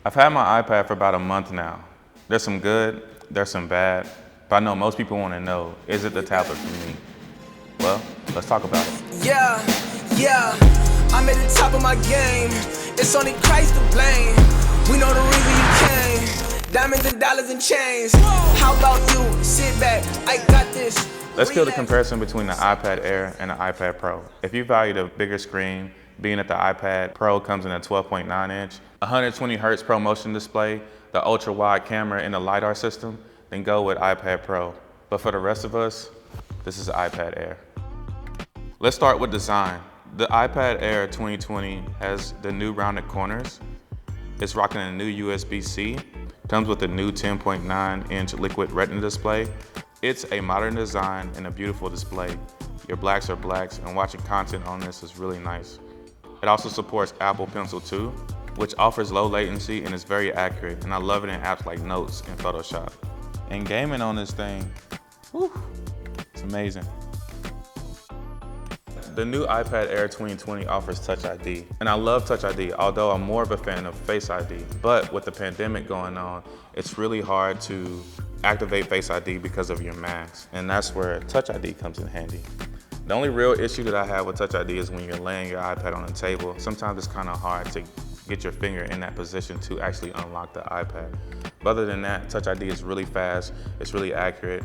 I've had my iPad for about a month now. There's some good, there's some bad, but I know most people want to know, is it the tablet for me? Well, let's talk about it. Yeah, I'm at the top of my game. It's only Christ to blame. We know the reason you came. Diamonds and dollars and chains. How about you? Sit back, I got this. Let's kill the comparison between the iPad Air and the iPad Pro. If you value the bigger screen, being that the iPad Pro comes in a 12.9 inch, 120 Hertz Pro motion display, the ultra wide camera and the LiDAR system, then go with iPad Pro. But for the rest of us, this is the iPad Air. Let's start with design. The iPad Air 2020 has the new rounded corners. It's rocking a new USB-C, comes with a new 10.9 inch liquid retina display. It's a modern design and a beautiful display. Your blacks are blacks, and watching content on this is really nice. It also supports Apple Pencil 2, which offers low latency and is very accurate, and I love it in apps like Notes and Photoshop. And gaming on this thing, whew, it's amazing. The new iPad Air 2020 offers Touch ID, and I love Touch ID, although I'm more of a fan of Face ID. But with the pandemic going on, it's really hard to activate Face ID because of your mask, and that's where Touch ID comes in handy. The only real issue that I have with Touch ID is when you're laying your iPad on the table. Sometimes it's kind of hard to get your finger in that position to actually unlock the iPad. But other than that, Touch ID is really fast, it's really accurate.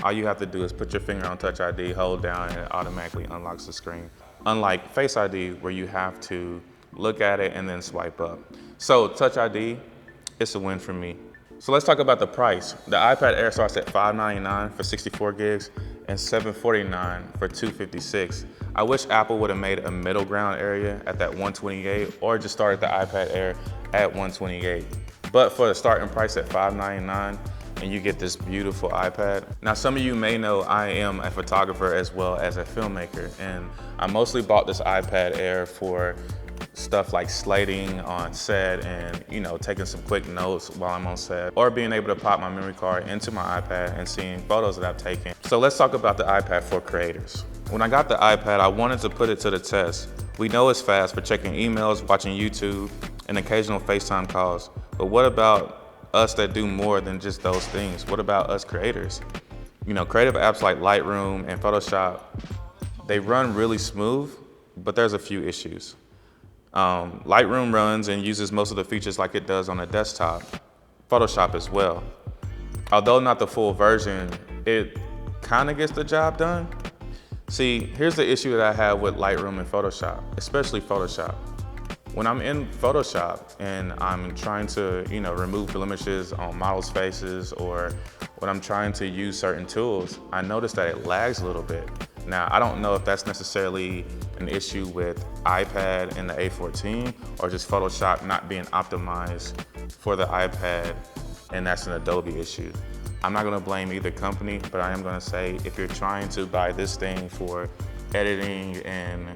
All you have to do is put your finger on Touch ID, hold down, and it automatically unlocks the screen. Unlike Face ID, where you have to look at it and then swipe up. So Touch ID, it's a win for me. So let's talk about the price. The iPad Air starts at $599 for 64 gigs and $749 for 256. I wish Apple would have made a middle ground area at that 128 or just started the iPad Air at 128. But for the starting price at $599, and you get this beautiful iPad. Now, some of you may know I am a photographer as well as a filmmaker, and I mostly bought this iPad Air for stuff like slating on set and, taking some quick notes while I'm on set, or being able to pop my memory card into my iPad and seeing photos that I've taken. So let's talk about the iPad for creators. When I got the iPad, I wanted to put it to the test. We know it's fast for checking emails, watching YouTube, and occasional FaceTime calls, but what about us that do more than just those things? What about us creators? Creative apps like Lightroom and Photoshop, they run really smooth, but there's a few issues. Lightroom runs and uses most of the features like it does on a desktop. Photoshop as well. Although not the full version, it kind of gets the job done. See, here's the issue that I have with Lightroom and Photoshop, especially Photoshop. When I'm in Photoshop and I'm trying to, remove blemishes on models' faces, or when I'm trying to use certain tools, I notice that it lags a little bit. Now, I don't know if that's necessarily an issue with iPad and the A14 or just Photoshop not being optimized for the iPad, and that's an Adobe issue. I'm not gonna blame either company, but I am gonna say if you're trying to buy this thing for editing and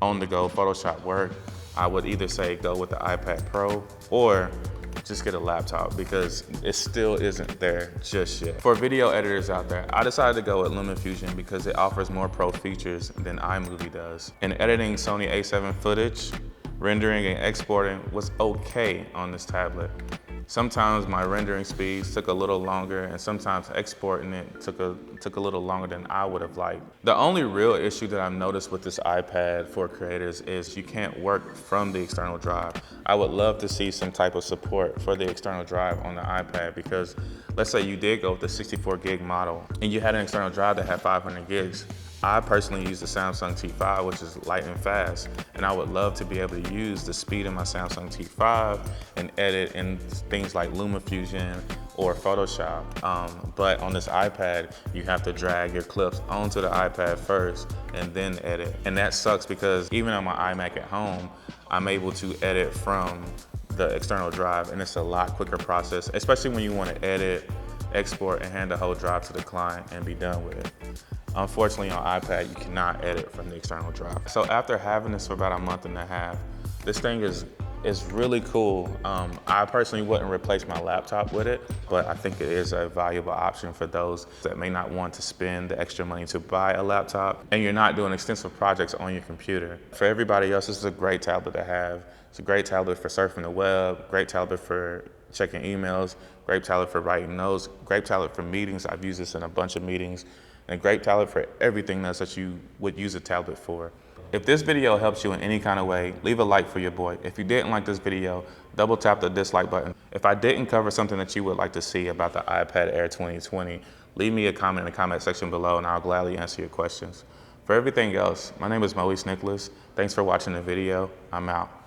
on-the-go Photoshop work, I would either say go with the iPad Pro or just get a laptop, because it still isn't there just yet. For video editors out there, I decided to go with LumaFusion because it offers more pro features than iMovie does. In editing Sony A7 footage, rendering and exporting was okay on this tablet. Sometimes my rendering speeds took a little longer, and sometimes exporting it took a little longer than I would have liked. The only real issue that I've noticed with this iPad for creators is you can't work from the external drive. I would love to see some type of support for the external drive on the iPad, because let's say you did go with the 64 gig model and you had an external drive that had 500 gigs. I personally use the Samsung T5, which is light and fast, and I would love to be able to use the speed of my Samsung T5 and edit in things like LumaFusion or Photoshop. But on this iPad, you have to drag your clips onto the iPad first and then edit. And that sucks, because even on my iMac at home, I'm able to edit from the external drive, and it's a lot quicker process, especially when you want to edit, export, and hand the whole drive to the client and be done with it. Unfortunately, on iPad, you cannot edit from the external drive. So after having this for about a month and a half, this thing is It's really cool. I personally wouldn't replace my laptop with it, but I think it is a valuable option for those that may not want to spend the extra money to buy a laptop and you're not doing extensive projects on your computer. For everybody else, this is a great tablet to have. It's a great tablet for surfing the web, great tablet for checking emails, great tablet for writing notes, great tablet for meetings. I've used this in a bunch of meetings, and a great tablet for everything else that you would use a tablet for. If this video helps you in any kind of way, leave a like for your boy. If you didn't like this video, double tap the dislike button. If I didn't cover something that you would like to see about the iPad Air 2020, leave me a comment in the comment section below and I'll gladly answer your questions. For everything else, my name is Moise Nicholas. Thanks for watching the video. I'm out.